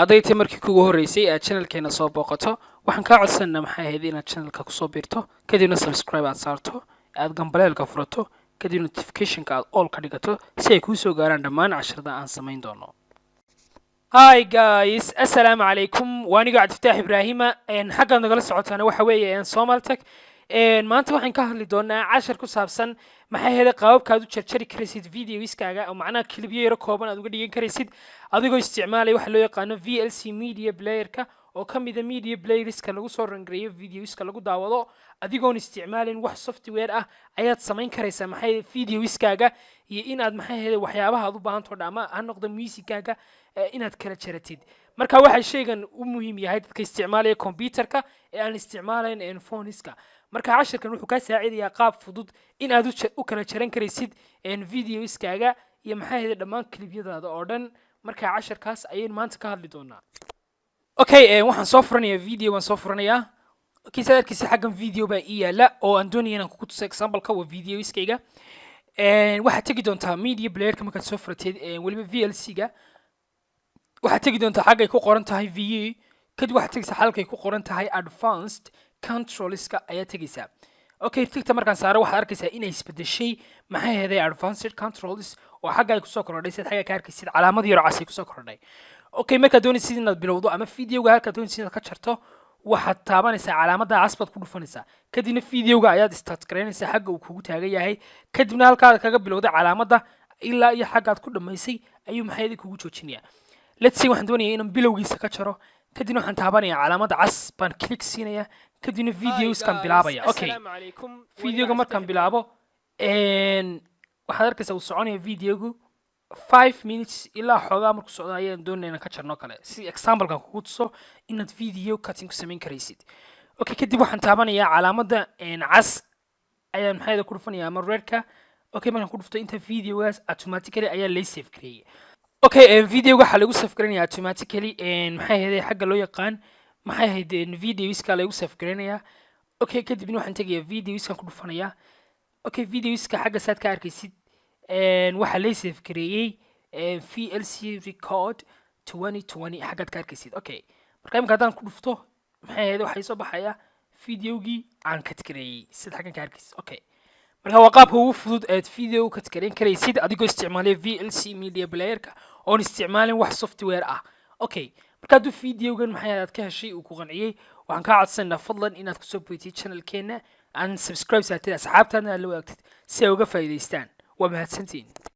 hadday tahay markii kugu horeysay aad channelkeena soo booqato waxaan kaa codsanaa maxay ahayd inaad channelka kusoo biirto kadibna subscribe aad saarto aad gambaleelka furato kadib notificationka aad all ka dhigato si ay kuu soo gaaraan dhammaan casharada aan samayn doono. Hi guys, assalamu alaikum. Waaniga Cabdifataax Ibraahima xagga nagala socotaana waxa weeye Somaltech. maanta waxaan ka hadli doonaa cashar ku saabsan maxay ahayd qaababka aad u jarjari karaysid videoiskaaga oo macnaha clipyo yar kooban aad uga dhigan karaysid adigoo isticmaalaya waxa loo yaqaan VLC media player-ka oo ka mid ah media playerska lagu soo rangareeyo videoiska lagu daawado adigoon isticmaalin wax software ah ayaad samayn karaysaa maxay videoiskaaga iyo inaad maxay ahayd waxyaabaha aad u baahan tahay ama ha noqdo music-kaaga inaad kala jaratid. marka waxa shaygan u muhiim yahay dadka isticmaalaya computerka ee aan isticmaalayn phoneska. marka casharkan wuxuu ka saacidayaa qaab fudud in aad u kala jaran karaysid videoiskaaga iyo maxay ahayd dhammaan clipyadaada oo dhan. marka casharkaas ayaan maanta ka hadli doonaa. okay waxaan soo furanayaa video waan soo furanayaa. okay sadarkiisa xaggan video baa ii yaala oo aan doonayo inaan ku tuso example-ka waa videoiskayga. waxaad tegi doontaa media player-ka markaad soo furateed waliba VLC-ga waxaad tegi doontaa xaggay ku qoran tahay VU kadib waxaad tegaysaa halkay ku qoran tahay advanced controlska ayaa tegaysaa. okay tigta markaan saaro waxaad arkaysaa inay isbedeshay maxay ahayd advanced controls oo xagga ay kusoo kordhay sid xagga ka arkaysid calaamad yar oo cas ay kusoo kordhay. okay markaad doonaysid inaad bilowdo ama videoga halkaad doonaysid inaad ka jarto waxaad taabanaysaa calaamadda cas baad ku dhufanaysaa kadibna videoga ayaad start garaynaysaa xagga uu kugu taagan yahay kadibna halkaad kaga bilowday calaamadda ilaa iyo xaggaad ku dhamaysay ayuu maxay ahayd kugu joojinayaa. let's say waxaan doonayaa inaan bilowgiisa ka jaro kadibna waxaan taabanayaa calaamadda cas baan click siinayaa kadibna videoskan bilaabaya. okay videoga markaan bilaabo waxaad arkaysaa uu soconaya videogu 5 minutes ilaa xoogaa markuu socdo ayaan doonayaa inaan ka jarno kale si example-kan kugu tuso inaad video cutting ku samayn karaysid. okay kadib waxaan taabanayaa calaamadda cas ayaan maxay ahayd ku dhufanayaa ama red-ka. okay markaan ku dhufto inta videogaas automatically ayaa lay save gareeyay. okay videoga waxa lagu save garanayaa automatically maxay ahayd xagga loo yaqaan maxay ahayd videoiska lagu save garanayaa. okay kadibna waxaan tagayaa videoiskan ku dhufanayaa. okay videoiska xagga saad ka arkaysid waxa lay save gareeyay VLC record 2020 xaggaad ka arkaysid. okay marka imika haddaan ku dhufto maxay ahayd waxay soo baxaya videogii aan cut gareeyay sida xaggan ka arkaysid. okay marka waa qaabka ugu fudud ee video cut gareyn karaysid adigoo isticmaalaya VLC media player-ka oon isticmaalin wax software ah. okay marka hadduu videogan maxay ahayd ka heshay uu ku qanciyay waxaan kaa codsanaynaa fadlan inaad kusoo bootid channelkeena aan subscribe saartid asxaabtaadna aad la wadaagtid si ay uga faa'iidaystaan. waa mahadsantiin.